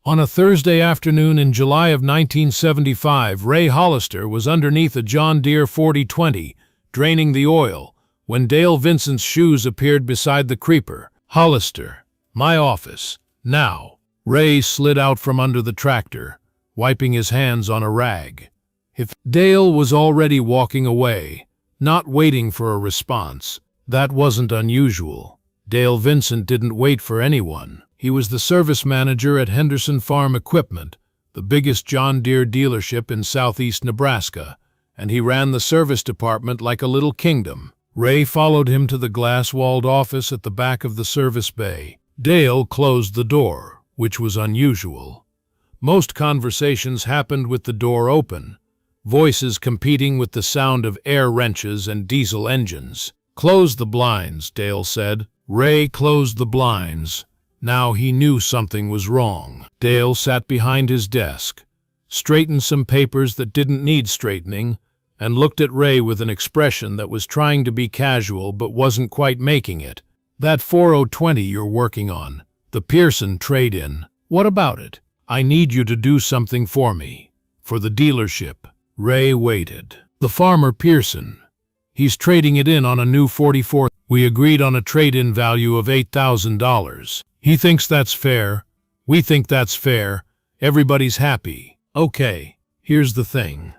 On a Thursday afternoon in July of 1975, Ray Hollister was underneath a John Deere 4020, draining the oil, when Dale Vincent's shoes appeared beside the creeper. "Hollister, my office, now." Ray slid out from under the tractor, wiping his hands on a rag. Dale was already walking away, not waiting for a response. That wasn't unusual. Dale Vincent didn't wait for anyone. He was the service manager at Henderson Farm Equipment, the biggest John Deere dealership in southeast Nebraska, and he ran the service department like a little kingdom. Ray followed him to the glass-walled office at the back of the service bay. Dale closed the door, which was unusual. Most conversations happened with the door open, voices competing with the sound of air wrenches and diesel engines. "Close the blinds," Dale said. Ray closed the blinds. Now he knew something was wrong. Dale sat behind his desk, straightened some papers that didn't need straightening, and looked at Ray with an expression that was trying to be casual but wasn't quite making it. "That 4020 you're working on, the Pearson trade-in, what about it? I need you to do something for me, for the dealership." Ray waited. "The farmer Pearson. He's trading it in on a new 44. We agreed on a trade-in value of $8,000. He thinks that's fair. We think that's fair. Everybody's happy. Okay, here's the thing."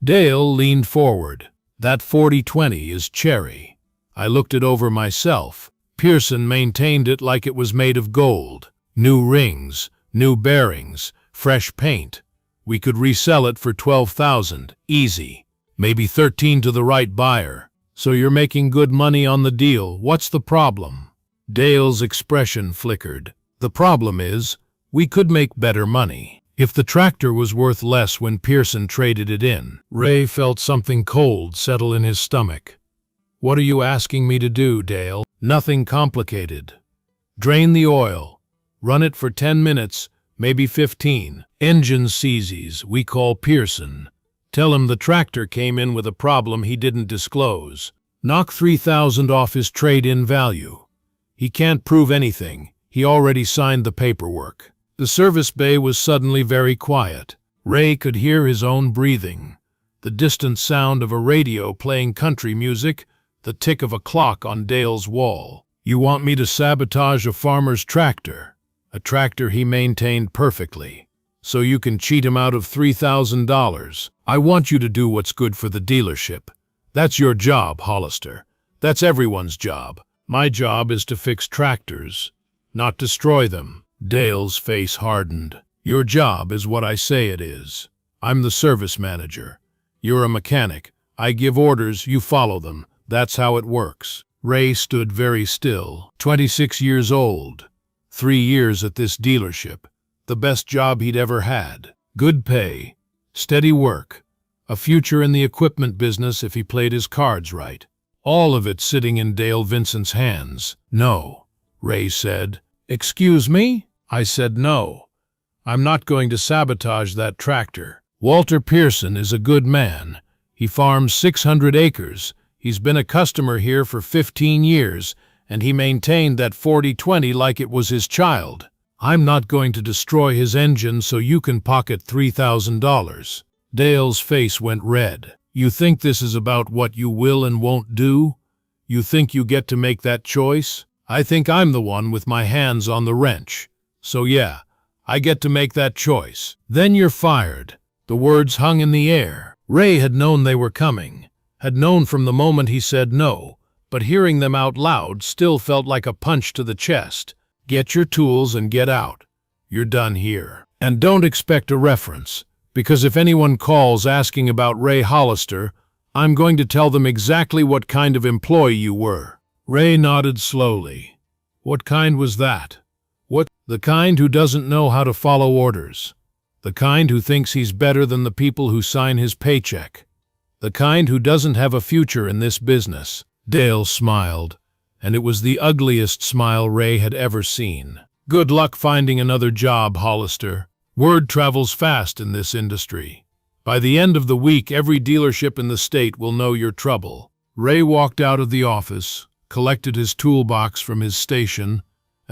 Dale leaned forward. "That 4020 is cherry. I looked it over myself. Pearson maintained it like it was made of gold. New rings, new bearings, fresh paint. We could resell it for $12,000, easy. Maybe 13 to the right buyer. So you're making good money on the deal. What's the problem?" Dale's expression flickered. "The problem is, we could make better money. If the tractor was worth less when Pearson traded it in." Ray felt something cold settle in his stomach. "What are you asking me to do, Dale?" "Nothing complicated. Drain the oil. Run it for 10 minutes, maybe 15. Engine seizes, we call Pearson. Tell him the tractor came in with a problem he didn't disclose. Knock $3,000 off his trade-in value. He can't prove anything. He already signed the paperwork." The service bay was suddenly very quiet. Ray could hear his own breathing, the distant sound of a radio playing country music, the tick of a clock on Dale's wall. "You want me to sabotage a farmer's tractor, a tractor he maintained perfectly, so you can cheat him out of $3,000. I want you to do what's good for the dealership. That's your job, Hollister. That's everyone's job. My job is to fix tractors, not destroy them." Dale's face hardened. "Your job is what I say it is. I'm the service manager. You're a mechanic. I give orders, you follow them. That's how it works." Ray stood very still. 26 years old. 3 years at this dealership. The best job he'd ever had. Good pay. Steady work. A future in the equipment business if he played his cards right. All of it sitting in Dale Vincent's hands. "No," Ray said. "Excuse me?" I said no. "I'm not going to sabotage that tractor. Walter Pearson is a good man. He farms 600 acres. He's been a customer here for 15 years, and he maintained that 4020 like it was his child. I'm not going to destroy his engine so you can pocket $3,000. Dale's face went red. "You think this is about what you will and won't do? You think you get to make that choice? I think I'm the one with my hands on the wrench. So yeah, I get to make that choice. Then you're fired." The words hung in the air. Ray had known they were coming, had known from the moment he said no, but hearing them out loud still felt like a punch to the chest. "Get your tools and get out. You're done here. And don't expect a reference, because if anyone calls asking about Ray Hollister, I'm going to tell them exactly what kind of employee you were." Ray nodded slowly. "What kind was that?" "What? The kind who doesn't know how to follow orders. The kind who thinks he's better than the people who sign his paycheck. The kind who doesn't have a future in this business." Dale smiled, and it was the ugliest smile Ray had ever seen. "Good luck finding another job, Hollister. Word travels fast in this industry. By the end of the week, every dealership in the state will know your trouble." Ray walked out of the office, collected his toolbox from his station,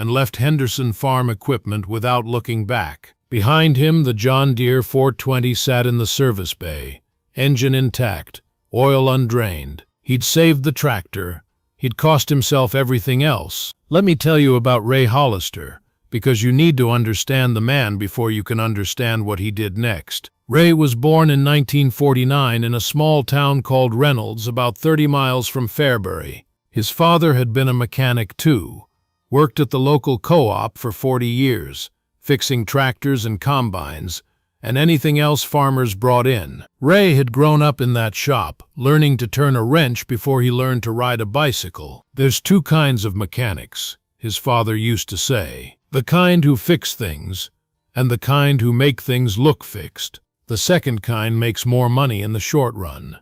and left Henderson Farm Equipment without looking back. Behind him, the John Deere 420 sat in the service bay, engine intact, oil undrained. He'd saved the tractor. He'd cost himself everything else. Let me tell you about Ray Hollister, because you need to understand the man before you can understand what he did next. Ray was born in 1949 in a small town called Reynolds, about 30 miles from Fairbury. His father had been a mechanic too, worked at the local co-op for 40 years, fixing tractors and combines, and anything else farmers brought in. Ray had grown up in that shop, learning to turn a wrench before he learned to ride a bicycle. There's two kinds of mechanics, his father used to say. The kind who fix things, and the kind who make things look fixed. The second kind makes more money in the short run.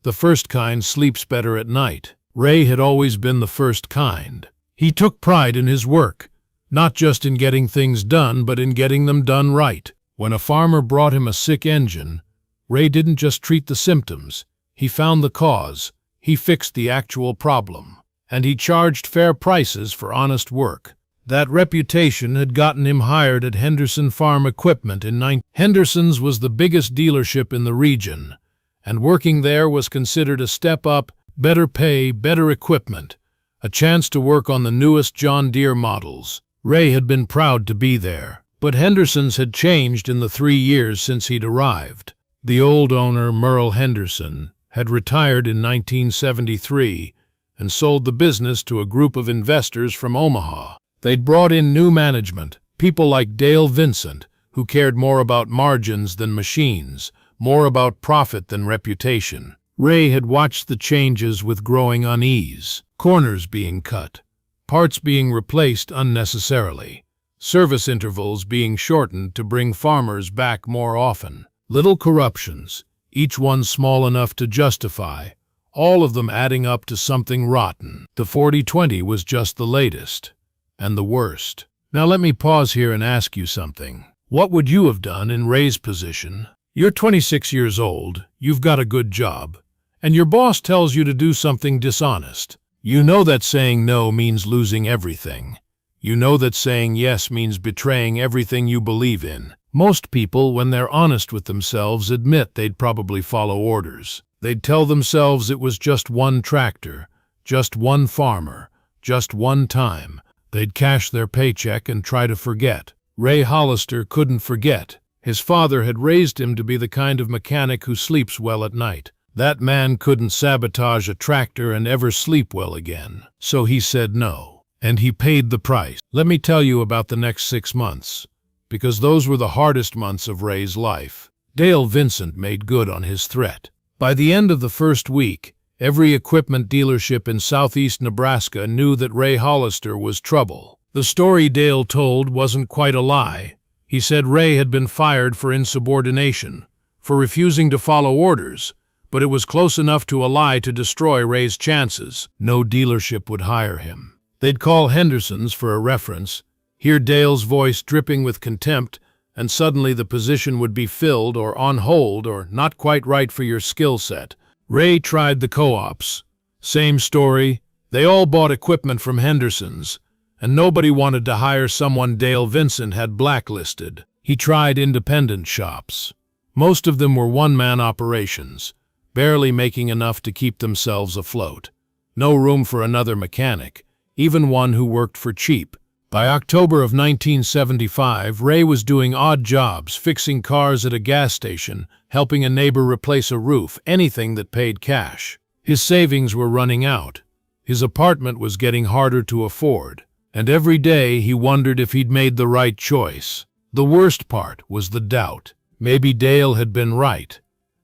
The first kind sleeps better at night. Ray had always been the first kind. He took pride in his work, not just in getting things done, but in getting them done right. When a farmer brought him a sick engine, Ray didn't just treat the symptoms. He found the cause. He fixed the actual problem. And he charged fair prices for honest work. That reputation had gotten him hired at Henderson Farm Equipment in 19... Henderson's was the biggest dealership in the region, and working there was considered a step up, better pay, better equipment, a chance to work on the newest John Deere models. Ray had been proud to be there, but Henderson's had changed in the 3 years since he'd arrived. The old owner, Merle Henderson, had retired in 1973 and sold the business to a group of investors from Omaha. They'd brought in new management, people like Dale Vincent, who cared more about margins than machines, more about profit than reputation. Ray had watched the changes with growing unease. Corners being cut, parts being replaced unnecessarily, service intervals being shortened to bring farmers back more often. Little corruptions, each one small enough to justify, all of them adding up to something rotten. The 4020 was just the latest. And the worst. Now let me pause here and ask you something. What would you have done in Ray's position? You're 26 years old, you've got a good job, and your boss tells you to do something dishonest. You know that saying no means losing everything. You know that saying yes means betraying everything you believe in. Most people, when they're honest with themselves, admit they'd probably follow orders. They'd tell themselves it was just one tractor, just one farmer, just one time. They'd cash their paycheck and try to forget. Ray Hollister couldn't forget. His father had raised him to be the kind of mechanic who sleeps well at night. That man couldn't sabotage a tractor and ever sleep well again. So he said no. And he paid the price. Let me tell you about the next 6 months, because those were the hardest months of Ray's life. Dale Vincent made good on his threat. By the end of the first week, every equipment dealership in southeast Nebraska knew that Ray Hollister was trouble. The story Dale told wasn't quite a lie. He said Ray had been fired for insubordination, for refusing to follow orders, but it was close enough to a lie to destroy Ray's chances. No dealership would hire him. They'd call Henderson's for a reference, hear Dale's voice dripping with contempt, and suddenly the position would be filled or on hold or not quite right for your skill set. Ray tried the co-ops. Same story. They all bought equipment from Henderson's, and nobody wanted to hire someone Dale Vincent had blacklisted. He tried independent shops. Most of them were one-man operations, barely making enough to keep themselves afloat. No room for another mechanic, even one who worked for cheap. By October of 1975, Ray was doing odd jobs, fixing cars at a gas station, helping a neighbor replace a roof, anything that paid cash. His savings were running out. His apartment was getting harder to afford. And every day he wondered if he'd made the right choice. The worst part was the doubt. Maybe Dale had been right.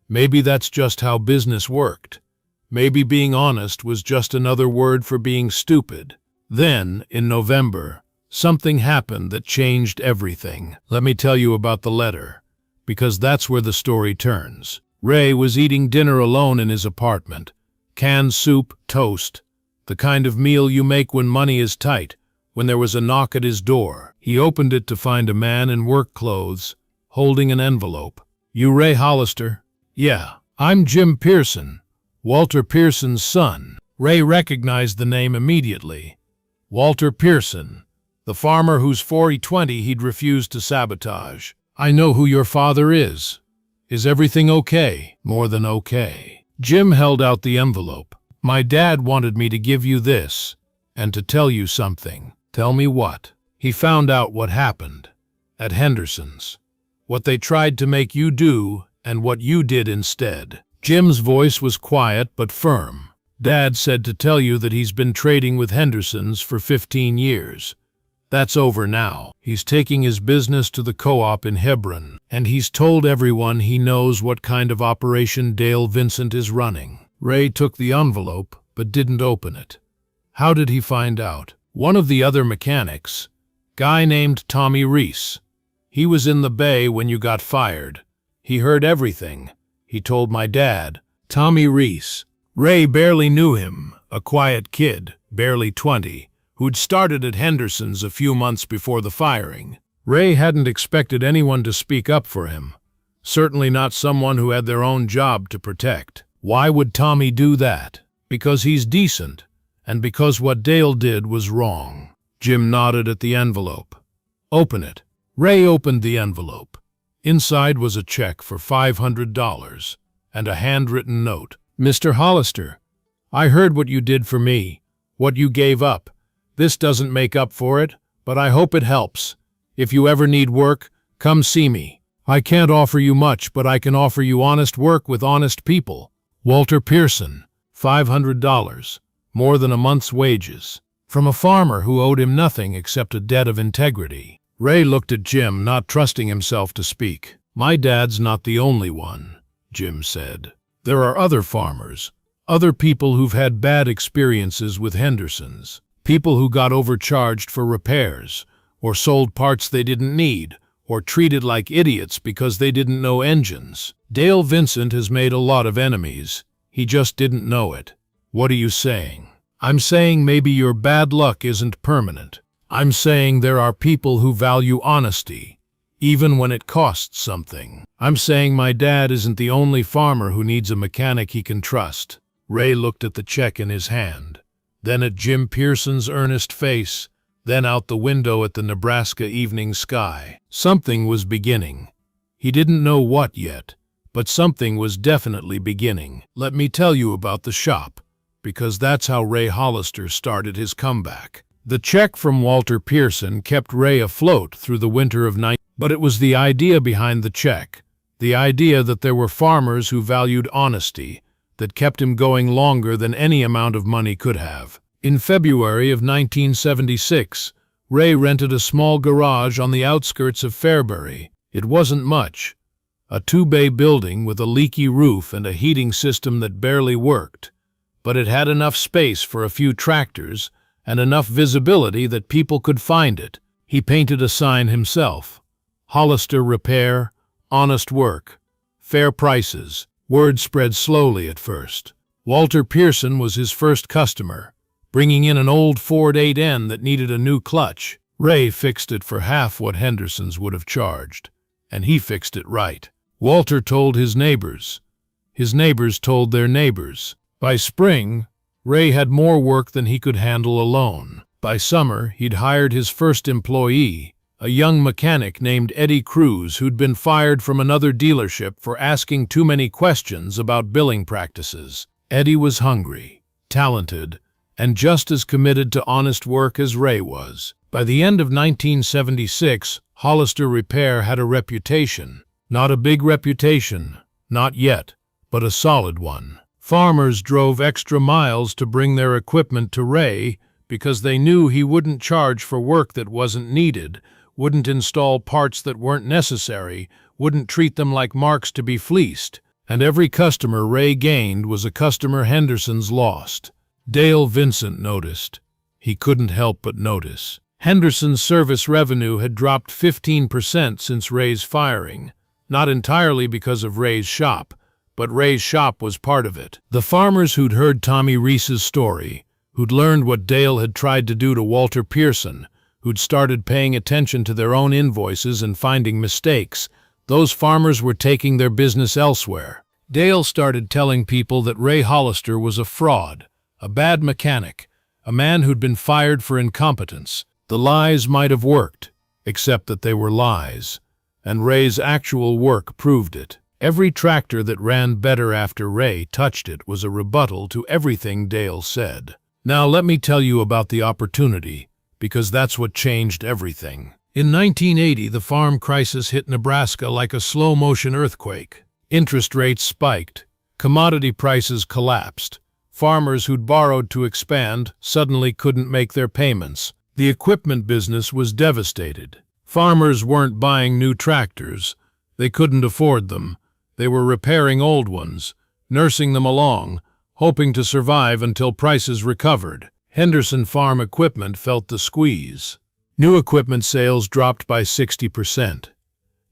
Maybe that's just how business worked. Maybe being honest was just another word for being stupid. Then, in November, something happened that changed everything. Let me tell you about the letter, because that's where the story turns. Ray was eating dinner alone in his apartment. Canned soup, toast, the kind of meal you make when money is tight, when there was a knock at his door. He opened it to find a man in work clothes, holding an envelope. "You Ray Hollister?" "Yeah, I'm Jim Pearson, Walter Pearson's son." Ray recognized the name immediately. Walter Pearson, The farmer whose 40/20 he'd refused to sabotage. "I know who your father is. Is everything okay?" "More than okay." Jim held out the envelope. "My dad wanted me to give you this, and to tell you something." "Tell me what?" "He found out what happened at Henderson's. What they tried to make you do, and what you did instead." Jim's voice was quiet but firm. "Dad said to tell you that he's been trading with Henderson's for 15 years. That's over now. He's taking his business to the co-op in Hebron, and he's told everyone he knows what kind of operation Dale Vincent is running." Ray took the envelope, but didn't open it. "How did he find out?" "One of the other mechanics, guy named Tommy Reese. He was in the bay when you got fired. He heard everything. He told my dad." Tommy Reese. Ray barely knew him, a quiet kid, barely 20, who'd started at Henderson's a few months before the firing. Ray hadn't expected anyone to speak up for him, certainly not someone who had their own job to protect. Why would Tommy do that? Because he's decent, and because what Dale did was wrong. Jim nodded at the envelope. "Open it." Ray opened the envelope. Inside was a check for $500 and a handwritten note. "Mr. Hollister, I heard what you did for me, what you gave up. This doesn't make up for it, but I hope it helps. If you ever need work, come see me. I can't offer you much, but I can offer you honest work with honest people. Walter Pearson, $500, more than a month's wages." From a farmer who owed him nothing except a debt of integrity. Ray looked at Jim, not trusting himself to speak. "My dad's not the only one," Jim said. "There are other farmers, other people who've had bad experiences with Henderson's. People who got overcharged for repairs, or sold parts they didn't need, or treated like idiots because they didn't know engines. Dale Vincent has made a lot of enemies. He just didn't know it." "What are you saying?" "I'm saying maybe your bad luck isn't permanent. I'm saying there are people who value honesty, even when it costs something. I'm saying my dad isn't the only farmer who needs a mechanic he can trust." Ray looked at the check in his hand, then at Jim Pearson's earnest face, then out the window at the Nebraska evening sky. Something was beginning. He didn't know what yet, but something was definitely beginning. "Let me tell you about the shop, because that's how Ray Hollister started his comeback." The check from Walter Pearson kept Ray afloat through the winter of but it was the idea behind the check, the idea that there were farmers who valued honesty, that kept him going longer than any amount of money could have. In February of 1976, Ray rented a small garage on the outskirts of Fairbury. It wasn't much, a 2-bay building with a leaky roof and a heating system that barely worked, but it had enough space for a few tractors and enough visibility that people could find it. He painted a sign himself. "Hollister Repair, honest work, fair prices." Word spread slowly at first. Walter Pearson was his first customer, bringing in an old Ford 8N that needed a new clutch. Ray fixed it for half what Henderson's would have charged, and he fixed it right. Walter told his neighbors. His neighbors told their neighbors. By spring, Ray had more work than he could handle alone. By summer, he'd hired his first employee, a young mechanic named Eddie Cruz who'd been fired from another dealership for asking too many questions about billing practices. Eddie was hungry, talented, and just as committed to honest work as Ray was. By the end of 1976, Hollister Repair had a reputation. Not a big reputation, not yet, but a solid one. Farmers drove extra miles to bring their equipment to Ray because they knew he wouldn't charge for work that wasn't needed, wouldn't install parts that weren't necessary, wouldn't treat them like marks to be fleeced. And every customer Ray gained was a customer Henderson's lost. Dale Vincent noticed. He couldn't help but notice. Henderson's service revenue had dropped 15% since Ray's firing, not entirely because of Ray's shop, but Ray's shop was part of it. The farmers who'd heard Tommy Reese's story, who'd learned what Dale had tried to do to Walter Pearson, who'd started paying attention to their own invoices and finding mistakes, those farmers were taking their business elsewhere. Dale started telling people that Ray Hollister was a fraud, a bad mechanic, a man who'd been fired for incompetence. The lies might have worked, except that they were lies, and Ray's actual work proved it. Every tractor that ran better after Ray touched it was a rebuttal to everything Dale said. Now let me tell you about the opportunity, because that's what changed everything. In 1980, the farm crisis hit Nebraska like a slow-motion earthquake. Interest rates spiked. Commodity prices collapsed. Farmers who'd borrowed to expand suddenly couldn't make their payments. The equipment business was devastated. Farmers weren't buying new tractors. They couldn't afford them. They were repairing old ones, nursing them along, hoping to survive until prices recovered. Henderson Farm Equipment felt the squeeze. New equipment sales dropped by 60%.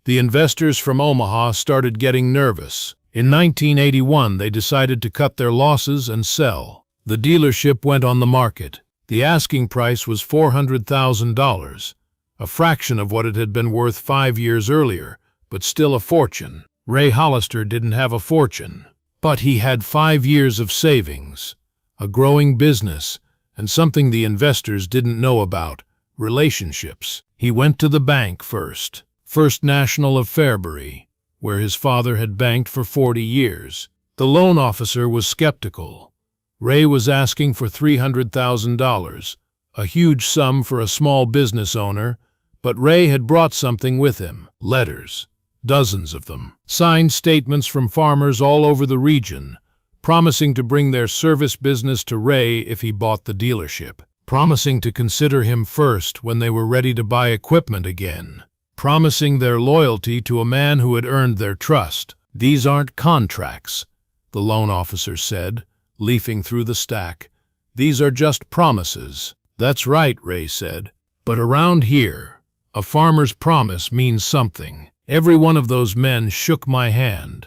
The investors from Omaha started getting nervous. In 1981, they decided to cut their losses and sell. The dealership went on the market. The asking price was $400,000, a fraction of what it had been worth 5 years earlier, but still a fortune. Ray Hollister didn't have a fortune, but he had 5 years of savings, a growing business, and something the investors didn't know about: relationships. He went to the bank first. First National of Fairbury, where his father had banked for 40 years. The loan officer was skeptical. Ray was asking for $300,000, a huge sum for a small business owner, but Ray had brought something with him: letters, dozens of them, signed statements from farmers all over the region, promising to bring their service business to Ray if he bought the dealership, promising to consider him first when they were ready to buy equipment again, promising their loyalty to a man who had earned their trust. "These aren't contracts," the loan officer said, leafing through the stack. "These are just promises." "That's right," Ray said. "But around here, a farmer's promise means something." Every one of those men shook my hand.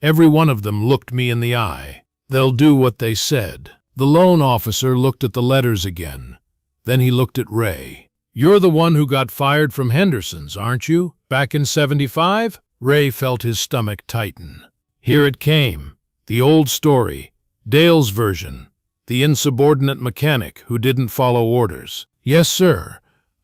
Every one of them looked me in the eye. "They'll do what they said." The loan officer looked at the letters again. Then he looked at Ray. "You're the one who got fired from Henderson's, aren't you? Back in '75? Ray felt his stomach tighten. Here it came. The old story. Dale's version. The insubordinate mechanic who didn't follow orders. "Yes, sir.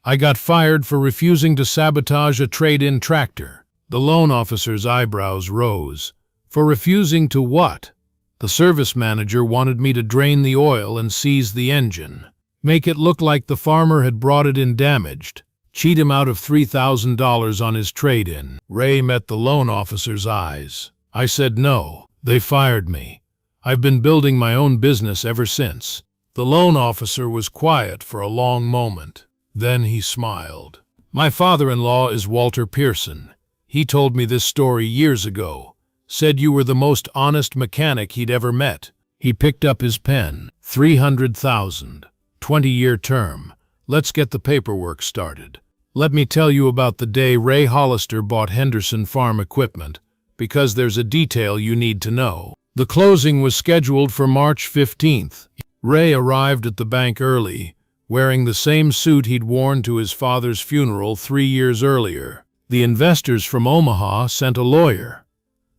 I got fired for refusing to sabotage a trade-in tractor." The loan officer's eyebrows rose. "For refusing to what?" "The service manager wanted me to drain the oil and seize the engine. Make it look like the farmer had brought it in damaged. Cheat him out of $3,000 on his trade-in." Ray met the loan officer's eyes. "I said no. They fired me. I've been building my own business ever since." The loan officer was quiet for a long moment. Then he smiled. "My father-in-law is Walter Pearson. He told me this story years ago. Said you were the most honest mechanic he'd ever met." He picked up his pen. $300,000. 20-year term. Let's get the paperwork started. Let me tell you about the day Ray Hollister bought Henderson Farm Equipment, because there's a detail you need to know. The closing was scheduled for March 15th. Ray arrived at the bank early, wearing the same suit he'd worn to his father's funeral 3 years earlier. The investors from Omaha sent a lawyer.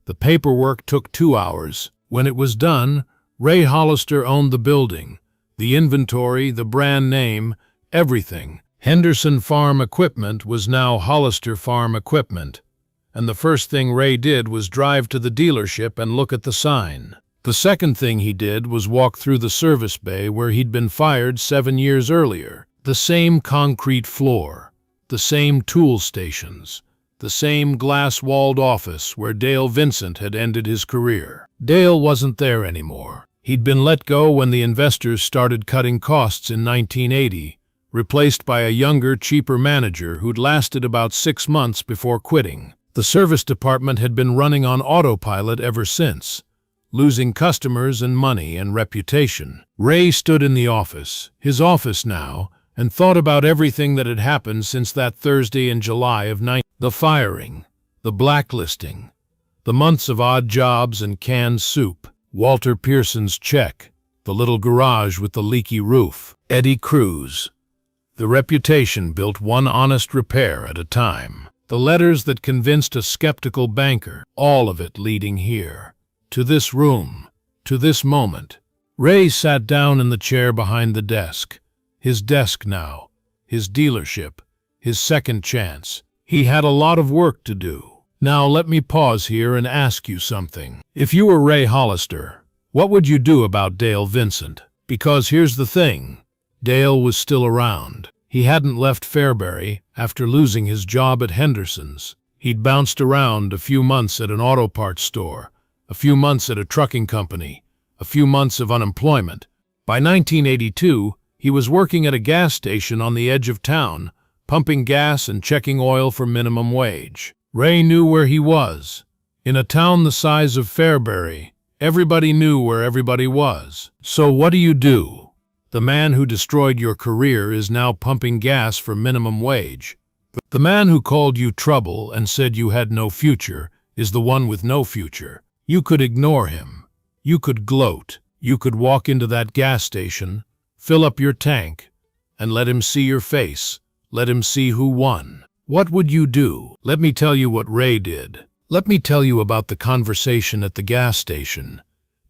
The paperwork took 2 hours. When it was done, Ray Hollister owned the building, the inventory, the brand name, everything. Henderson Farm Equipment was now Hollister Farm Equipment, and the first thing Ray did was drive to the dealership and look at the sign. The second thing he did was walk through the service bay where he'd been fired 7 years earlier. The same concrete floor, the same tool stations, the same glass-walled office where Dale Vincent had ended his career. Dale wasn't there anymore. He'd been let go when the investors started cutting costs in 1980, replaced by a younger, cheaper manager who'd lasted about 6 months before quitting. The service department had been running on autopilot ever since, losing customers and money and reputation. Ray stood in the office, his office now, and thought about everything that had happened since that Thursday in July of the firing, the blacklisting, the months of odd jobs and canned soup, Walter Pearson's check, the little garage with the leaky roof, Eddie Cruz, the reputation built one honest repair at a time, the letters that convinced a skeptical banker, all of it leading here. To this room, to this moment. Ray sat down in the chair behind the desk. His desk now, his dealership, his second chance. He had a lot of work to do. Now let me pause here and ask you something. If you were Ray Hollister, what would you do about Dale Vincent? Because here's the thing, Dale was still around. He hadn't left Fairbury after losing his job at Henderson's. He'd bounced around a few months at an auto parts store, a few months at a trucking company, a few months of unemployment. By 1982, he was working at a gas station on the edge of town, pumping gas and checking oil for minimum wage. Ray knew where he was. In a town the size of Fairbury, everybody knew where everybody was. So what do you do? The man who destroyed your career is now pumping gas for minimum wage. The man who called you trouble and said you had no future is the one with no future. You could ignore him. You could gloat. You could walk into that gas station, fill up your tank, and let him see your face. Let him see who won. What would you do? Let me tell you what Ray did. Let me tell you about the conversation at the gas station,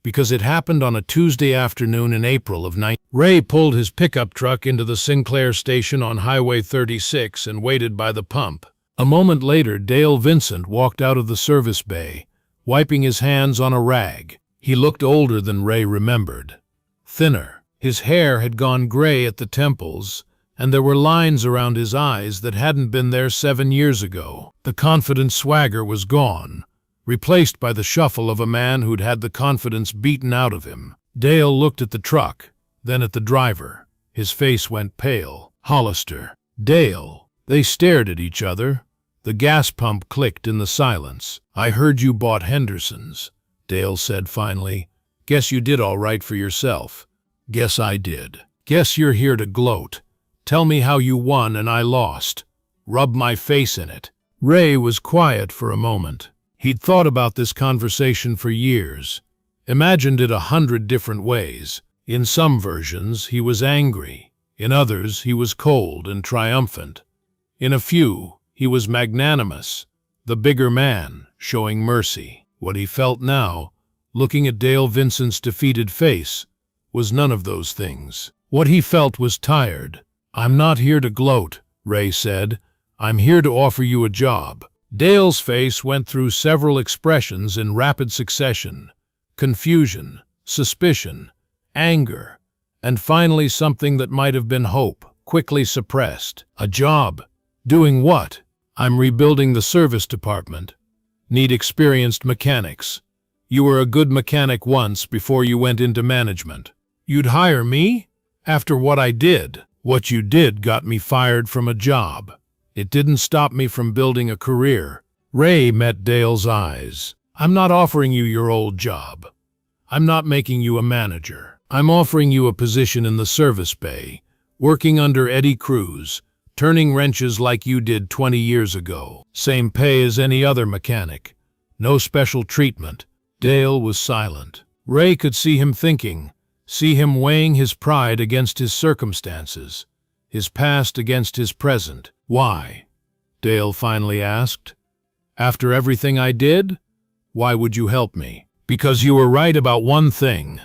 because it happened on a Tuesday afternoon in April of 19... Ray pulled his pickup truck into the Sinclair station on Highway 36 and waited by the pump. A moment later, Dale Vincent walked out of the service bay, wiping his hands on a rag. He looked older than Ray remembered. Thinner. His hair had gone gray at the temples, and there were lines around his eyes that hadn't been there 7 years ago. The confident swagger was gone, replaced by the shuffle of a man who'd had the confidence beaten out of him. Dale looked at the truck, then at the driver. His face went pale. Hollister. Dale. They stared at each other. The gas pump clicked in the silence. "I heard you bought Henderson's," Dale said finally. "Guess you did all right for yourself." "Guess I did." "Guess you're here to gloat. Tell me how you won and I lost. Rub my face in it." Ray was quiet for a moment. He'd thought about this conversation for years, imagined it 100 different ways. In some versions, he was angry. In others, he was cold and triumphant. In a few, he was magnanimous, the bigger man, showing mercy. What he felt now, looking at Dale Vincent's defeated face, was none of those things. What he felt was tired. "I'm not here to gloat," Ray said. "I'm here to offer you a job." Dale's face went through several expressions in rapid succession: confusion, suspicion, anger, and finally something that might have been hope, quickly suppressed. "A job? Doing what?" "I'm rebuilding the service department. Need experienced mechanics. You were a good mechanic once before you went into management." "You'd hire me? After what I did?" "What you did got me fired from a job. It didn't stop me from building a career." Ray met Dale's eyes. "I'm not offering you your old job. I'm not making you a manager. I'm offering you a position in the service bay, working under Eddie Cruz, turning wrenches like you did 20 years ago. Same pay as any other mechanic. No special treatment." Dale was silent. Ray could see him thinking, see him weighing his pride against his circumstances, his past against his present. "Why?" Dale finally asked. "After everything I did? Why would you help me?" "Because you were right about one thing.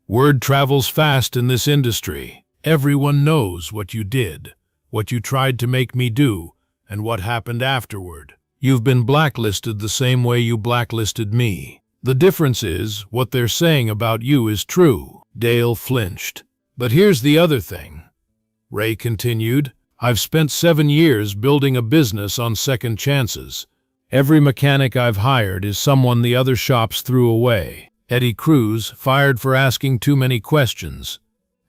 Word travels fast in this industry. Everyone knows what you did, what you tried to make me do, and what happened afterward. You've been blacklisted the same way you blacklisted me. The difference is, what they're saying about you is true." Dale flinched. "But here's the other thing," Ray continued. "I've spent 7 years building a business on second chances. Every mechanic I've hired is someone the other shops threw away. Eddie Cruz, fired for asking too many questions.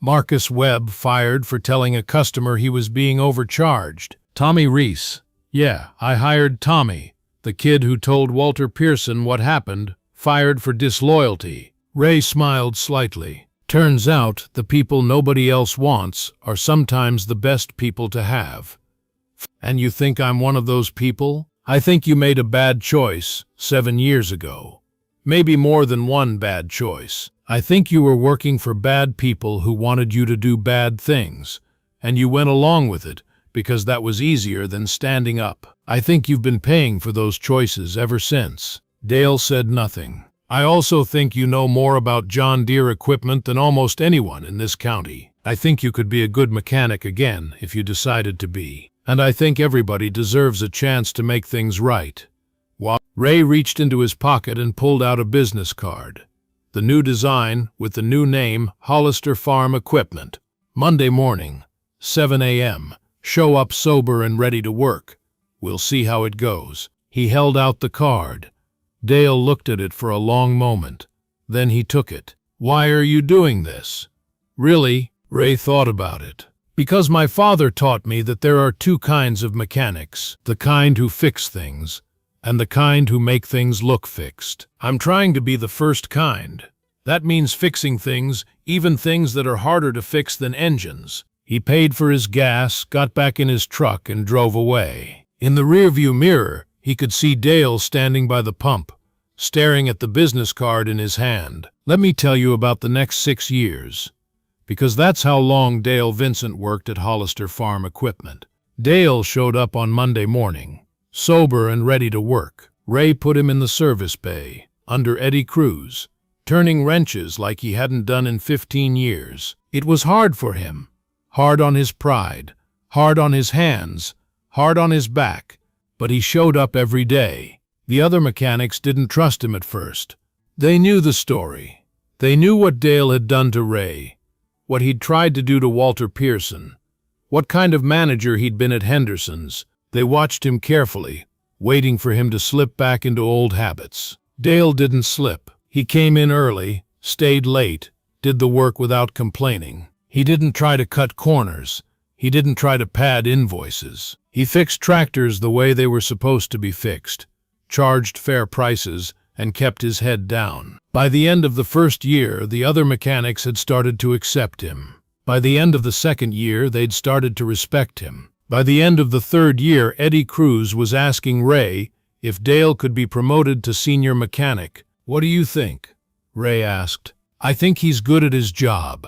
Marcus Webb, fired for telling a customer he was being overcharged. Tommy Reese. Yeah, I hired Tommy, the kid who told Walter Pearson what happened, fired for disloyalty." Ray smiled slightly. "Turns out the people nobody else wants are sometimes the best people to have. And you think I'm one of those people? I think you made a bad choice 7 years ago. Maybe more than one bad choice. I think you were working for bad people who wanted you to do bad things, and you went along with it because that was easier than standing up. I think you've been paying for those choices ever since." Dale said nothing. "I also think you know more about John Deere equipment than almost anyone in this county." I think you could be a good mechanic again if you decided to be. And I think everybody deserves a chance to make things right. Ray reached into his pocket and pulled out a business card. The new design with the new name, Hollister Farm Equipment. Monday morning, 7 a.m. Show up sober and ready to work. We'll see how it goes. He held out the card. Dale looked at it for a long moment. Then he took it. Why are you doing this? Really? Ray thought about it. Because my father taught me that there are two kinds of mechanics. The kind who fix things, and the kind who make things look fixed. I'm trying to be the first kind. That means fixing things, even things that are harder to fix than engines. He paid for his gas, got back in his truck, and drove away. In the rearview mirror, he could see Dale standing by the pump, staring at the business card in his hand. Let me tell you about the next 6 years, because that's how long Dale Vincent worked at Hollister Farm Equipment. Dale showed up on Monday morning, sober and ready to work. Ray put him in the service bay, under Eddie Cruz, turning wrenches like he hadn't done in 15 years. It was hard for him. Hard on his pride, hard on his hands, hard on his back, but he showed up every day. The other mechanics didn't trust him at first. They knew the story. They knew what Dale had done to Ray, what he'd tried to do to Walter Pearson, what kind of manager he'd been at Henderson's. They watched him carefully, waiting for him to slip back into old habits. Dale didn't slip. He came in early, stayed late, did the work without complaining. He didn't try to cut corners. He didn't try to pad invoices. He fixed tractors the way they were supposed to be fixed, charged fair prices, and kept his head down. By the end of the first year, the other mechanics had started to accept him. By the end of the second year, they'd started to respect him. By the end of the third year, Eddie Cruz was asking Ray if Dale could be promoted to senior mechanic. What do you think? Ray asked. I think he's good at his job.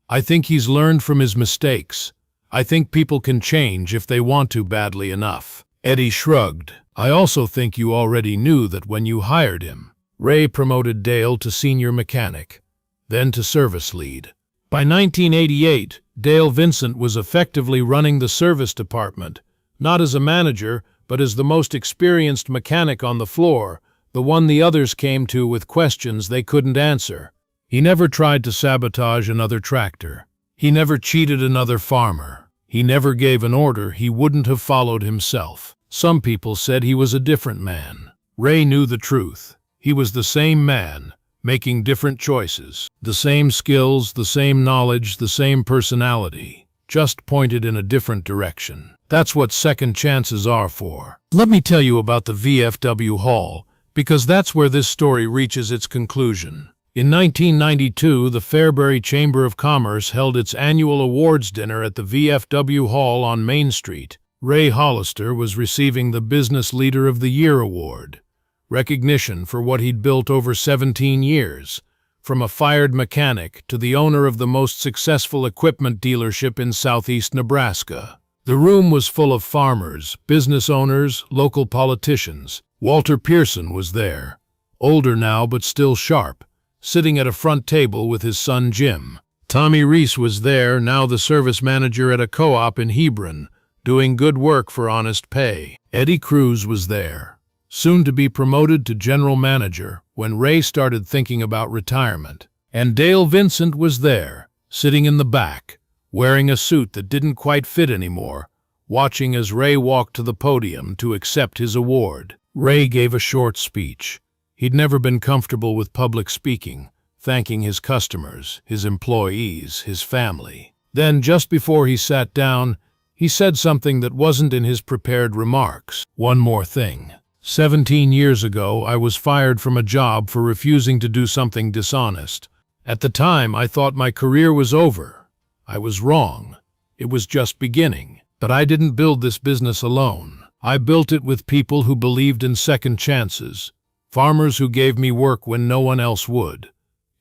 I think he's learned from his mistakes. I think people can change if they want to badly enough. Eddie shrugged. I also think you already knew that when you hired him. Ray promoted Dale to senior mechanic, then to service lead. By 1988, Dale Vincent was effectively running the service department, not as a manager, but as the most experienced mechanic on the floor, the one the others came to with questions they couldn't answer. He never tried to sabotage another tractor. He never cheated another farmer. He never gave an order he wouldn't have followed himself. Some people said he was a different man. Ray knew the truth. He was the same man, making different choices. The same skills, the same knowledge, the same personality, just pointed in a different direction. That's what second chances are for. Let me tell you about the VFW Hall, because that's where this story reaches its conclusion. In 1992, the Fairbury Chamber of Commerce held its annual awards dinner at the VFW Hall on Main Street. Ray Hollister was receiving the Business Leader of the Year award, recognition for what he'd built over 17 years, from a fired mechanic to the owner of the most successful equipment dealership in southeast Nebraska. The room was full of farmers, business owners, local politicians. Walter Pearson was there, older now but still sharp, sitting at a front table with his son Jim. Tommy Reese was there, now the service manager at a co-op in Hebron, doing good work for honest pay. Eddie Cruz was there, soon to be promoted to general manager when Ray started thinking about retirement. And Dale Vincent was there, sitting in the back, wearing a suit that didn't quite fit anymore, watching as Ray walked to the podium to accept his award. Ray gave a short speech. He'd never been comfortable with public speaking, thanking his customers, his employees, his family. Then, just before he sat down, he said something that wasn't in his prepared remarks. One more thing. 17 years ago, I was fired from a job for refusing to do something dishonest. At the time, I thought my career was over. I was wrong. It was just beginning. But I didn't build this business alone. I built it with people who believed in second chances, farmers who gave me work when no one else would,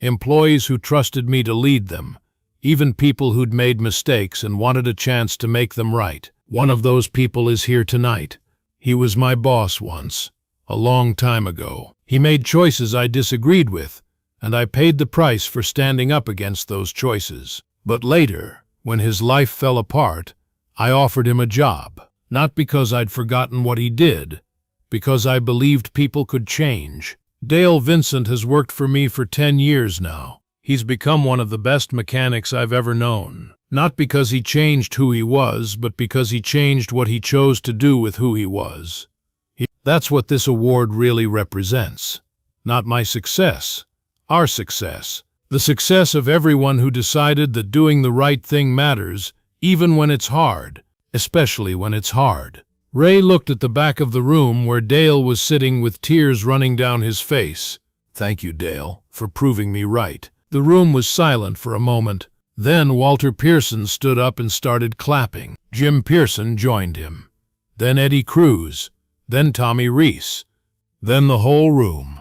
employees who trusted me to lead them, even people who'd made mistakes and wanted a chance to make them right. One of those people is here tonight. He was my boss once, a long time ago. He made choices I disagreed with, and I paid the price for standing up against those choices. But later, When his life fell apart, I offered him a job. Not because I'd forgotten what he did, because I believed people could change. Dale Vincent has worked for me for 10 years now. He's become one of the best mechanics I've ever known. Not because he changed who he was, but because he changed what he chose to do with who he was. That's what this award really represents. Not my success, our success. The success of everyone who decided that doing the right thing matters, even when it's hard, especially when it's hard. Ray looked at the back of the room where Dale was sitting with tears running down his face. Thank you, Dale, for proving me right. The room was silent for a moment. Then Walter Pearson stood up and started clapping. Jim Pearson joined him. Then Eddie Cruz. Then Tommy Reese. Then the whole room.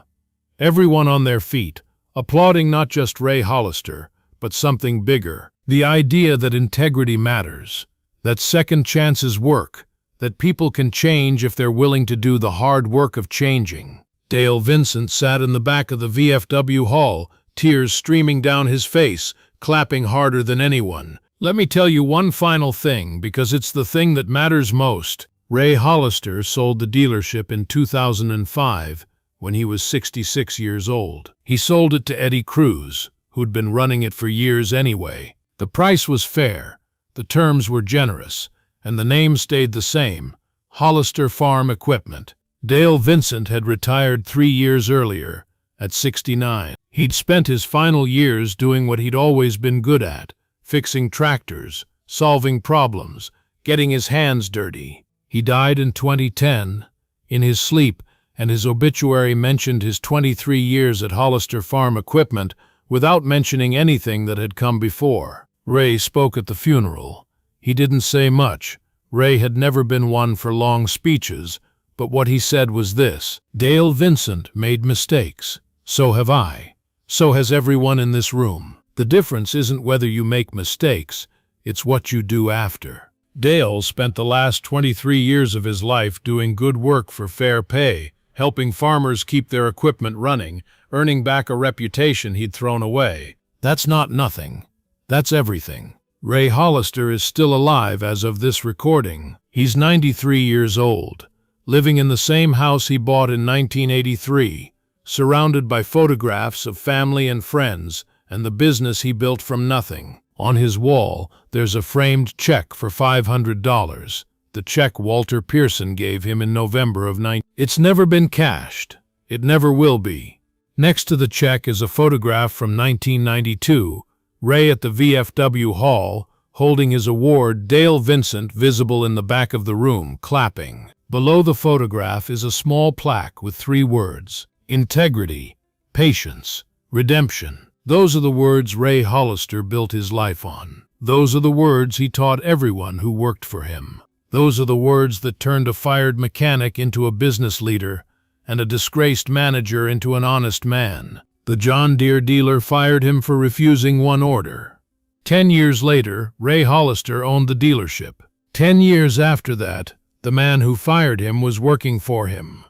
Everyone on their feet, applauding not just Ray Hollister, but something bigger. The idea that integrity matters, that second chances work, that people can change if they're willing to do the hard work of changing. Dale Vincent sat in the back of the VFW hall, tears streaming down his face, clapping harder than anyone. Let me tell you one final thing, because it's the thing that matters most. Ray Hollister sold the dealership in 2005 when he was 66 years old. He sold it to Eddie Cruz, who'd been running it for years anyway. The price was fair, the terms were generous, and the name stayed the same, Hollister Farm Equipment. Dale Vincent had retired 3 years earlier, at 69. He'd spent his final years doing what he'd always been good at, fixing tractors, solving problems, getting his hands dirty. He died in 2010, in his sleep, and his obituary mentioned his 23 years at Hollister Farm Equipment without mentioning anything that had come before. Ray spoke at the funeral. He didn't say much. Ray had never been one for long speeches, but what he said was this: Dale Vincent made mistakes. So have I. So has everyone in this room. The difference isn't whether you make mistakes, it's what you do after. Dale spent the last 23 years of his life doing good work for fair pay, helping farmers keep their equipment running, earning back a reputation he'd thrown away. That's not nothing. That's everything. Ray Hollister is still alive as of this recording. He's 93 years old, living in the same house he bought in 1983, surrounded by photographs of family and friends and the business he built from nothing. On his wall, there's a framed check for $500, the check Walter Pearson gave him in November of 19. It's never been cashed. It never will be. Next to the check is a photograph from 1992, Ray at the VFW hall, holding his award, Dale Vincent visible in the back of the room, clapping. Below the photograph is a small plaque with 3 words: integrity, patience, redemption. Those are the words Ray Hollister built his life on. Those are the words he taught everyone who worked for him. Those are the words that turned a fired mechanic into a business leader and a disgraced manager into an honest man. The John Deere dealer fired him for refusing one order. 10 years later, Ray Hollister owned the dealership. 10 years after that, the man who fired him was working for him.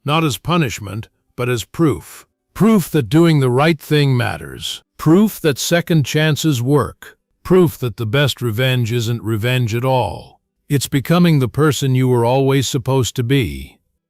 Not as punishment, but as proof. Proof that doing the right thing matters. Proof that second chances work. Proof that the best revenge isn't revenge at all. It's becoming the person you were always supposed to be.